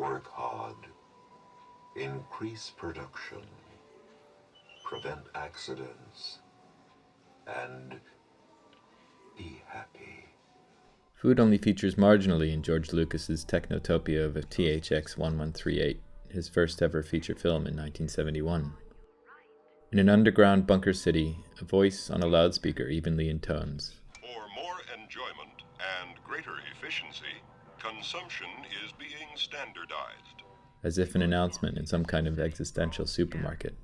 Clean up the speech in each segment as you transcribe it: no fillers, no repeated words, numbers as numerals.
work hard, increase production, prevent accidents, and be happy. Food only features marginally in George Lucas's Technotopia of THX 1138, his first ever feature film in 1971. In an underground bunker city, a voice on a loudspeaker evenly intones, "For more enjoyment and greater efficiency, consumption is being standardized." as if an announcement in some kind of existential supermarket.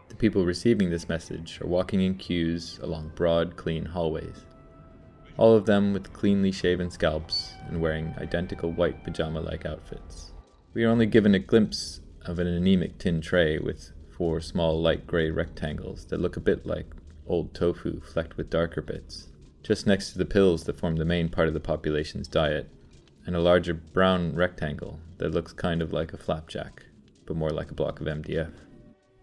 The people receiving this message are walking in queues along broad, clean hallways, all of them with cleanly shaven scalps and wearing identical white pajama-like outfits. We are only given a glimpse of an anemic tin tray with 4 small light grey rectangles that look a bit like old tofu flecked with darker bits, just next to the pills that form the main part of the population's diet, and a larger brown rectangle that looks kind of like a flapjack, but more like a block of MDF.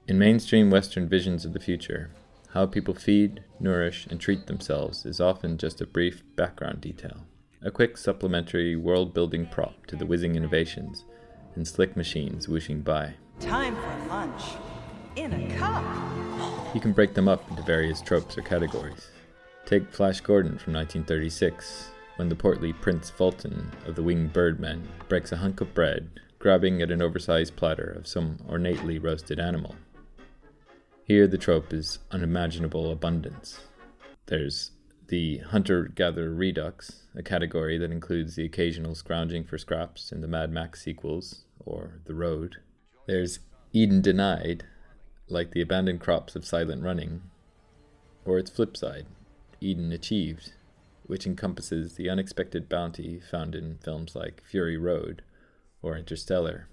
In mainstream Western visions of the future, how people feed, nourish, and treat themselves is often just a brief background detail, a quick supplementary world-building prop to the whizzing innovations and slick machines whooshing by. Time for lunch. In a cup. You can break them up into various tropes or categories. Take Flash Gordon from 1936, when the portly Prince Fulton of the Winged Birdmen breaks a hunk of bread, grabbing at an oversized platter of some ornately roasted animal. Here the trope is unimaginable abundance. There's the hunter-gatherer redux, a category that includes the occasional scrounging for scraps in the Mad Max sequels, or The Road. There's Eden denied, like the abandoned crops of Silent Running, or its flip side, Eden achieved, which encompasses the unexpected bounty found in films like Fury Road or Interstellar.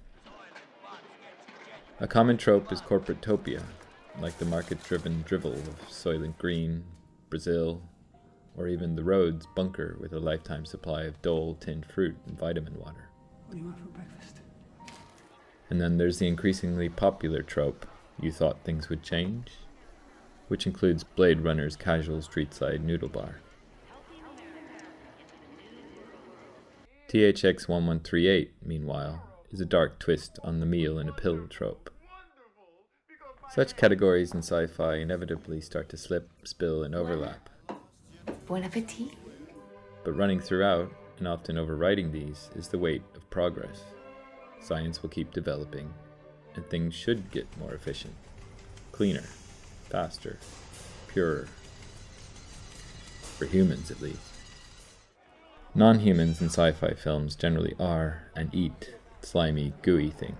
A common trope is corporatopia, like the market-driven drivel of Soylent Green, Brazil, or even The Road's bunker with a lifetime supply of Dole tinned fruit and vitamin water. What do you want for breakfast? And then there's the increasingly popular trope, you thought things would change, which includes Blade Runner's casual street-side noodle bar. THX 1138, meanwhile, is a dark twist on the meal in a pill trope. Such categories in sci-fi inevitably start to slip, spill, and overlap. Bon appetit. But running throughout, and often overriding these, is the weight of progress. Science will keep developing, and things should get more efficient, cleaner, faster, purer. For humans, at least. Non-humans in sci-fi films generally are, and eat, slimy, gooey things.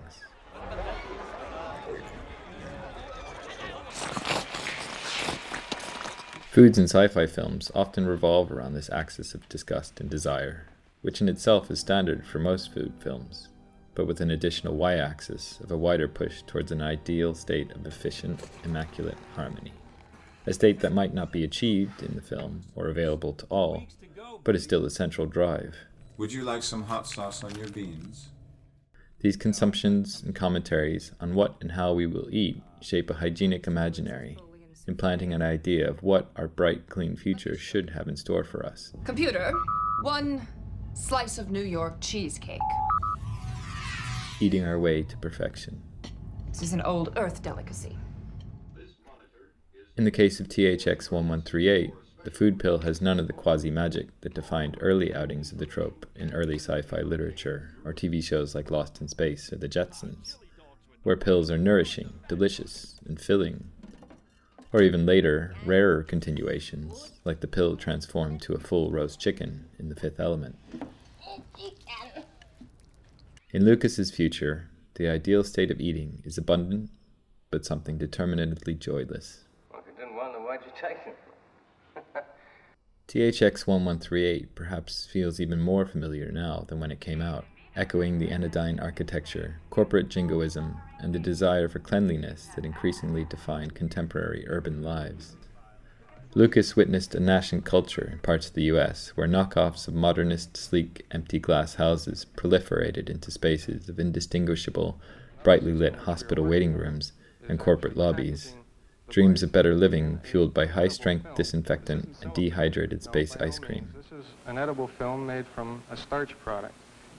Foods in sci-fi films often revolve around this axis of disgust and desire, which in itself is standard for most food films, but with an additional y-axis of a wider push towards an ideal state of efficient, immaculate harmony. A state that might not be achieved in the film or available to all, but is still a central drive. Would you like some hot sauce on your beans? These consumptions and commentaries on what and how we will eat shape a hygienic imaginary, implanting an idea of what our bright, clean future should have in store for us. Computer, 1 slice of New York cheesecake. Eating our way to perfection. This is an old Earth delicacy. In the case of THX 1138, the food pill has none of the quasi-magic that defined early outings of the trope in early sci-fi literature or TV shows like Lost in Space or The Jetsons, where pills are nourishing, delicious, and filling. Or even later, rarer continuations, like the pill transformed to a full roast chicken in The Fifth Element. In Lucas's future, the ideal state of eating is abundant, but something determinately joyless. Well, if you didn't want them, why'd you take them? THX 1138 perhaps feels even more familiar now than when it came out, echoing the anodyne architecture, corporate jingoism, and the desire for cleanliness that increasingly defined contemporary urban lives. Lucas witnessed a nascent culture in parts of the US where knockoffs of modernist, sleek, empty glass houses proliferated into spaces of indistinguishable, brightly lit hospital waiting rooms and corporate lobbies. Dreams of better living fueled by high-strength disinfectant and dehydrated space ice cream. This is an edible film made from a starch product.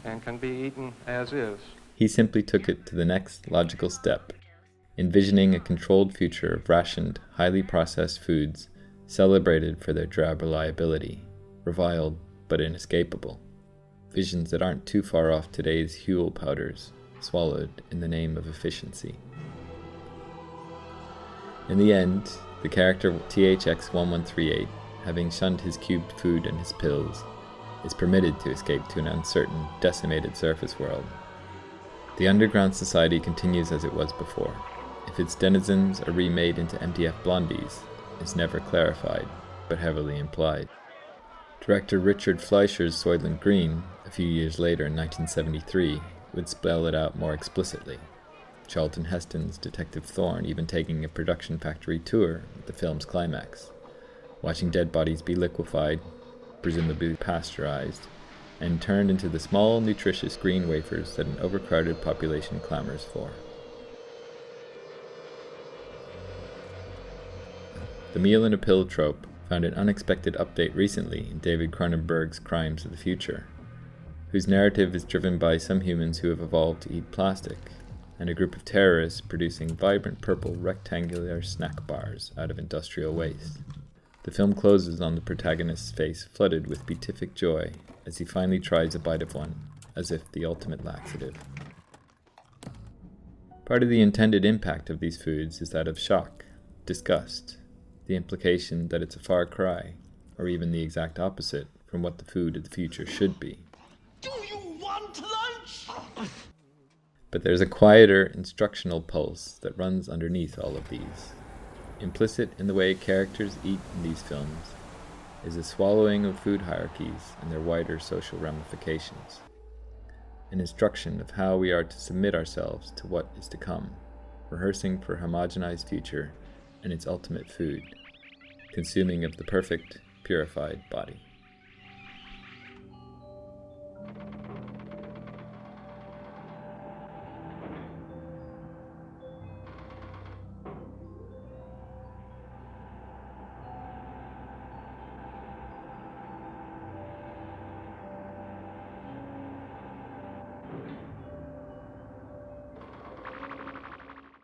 and can be eaten as is. He simply took it to the next logical step, envisioning a controlled future of rationed, highly processed foods celebrated for their drab reliability, reviled but inescapable. Visions that aren't too far off today's Huel powders, swallowed in the name of efficiency. In the end, the character THX-1138, having shunned his cubed food and his pills, is permitted to escape to an uncertain, decimated surface world. The underground society continues as it was before. If its denizens are remade into MDF blondies, is never clarified, but heavily implied. Director Richard Fleischer's Soylent Green, a few years later in 1973, would spell it out more explicitly. Charlton Heston's Detective Thorne even taking a production factory tour at the film's climax, watching dead bodies be liquefied, presumably pasteurized, and turned into the small, nutritious green wafers that an overcrowded population clamors for. The meal in a pill trope found an unexpected update recently in David Cronenberg's Crimes of the Future, whose narrative is driven by some humans who have evolved to eat plastic, and a group of terrorists producing vibrant purple rectangular snack bars out of industrial waste. The film closes on the protagonist's face flooded with beatific joy as he finally tries a bite of one, as if the ultimate laxative. Part of the intended impact of these foods is that of shock, disgust, the implication that it's a far cry, or even the exact opposite from what the food of the future should be. Do you want lunch? But there's a quieter, instructional pulse that runs underneath all of these. Implicit in the way characters eat in these films is a swallowing of food hierarchies and their wider social ramifications. An instruction of how we are to submit ourselves to what is to come, rehearsing for a homogenized future and its ultimate food, consuming of the perfect, purified body.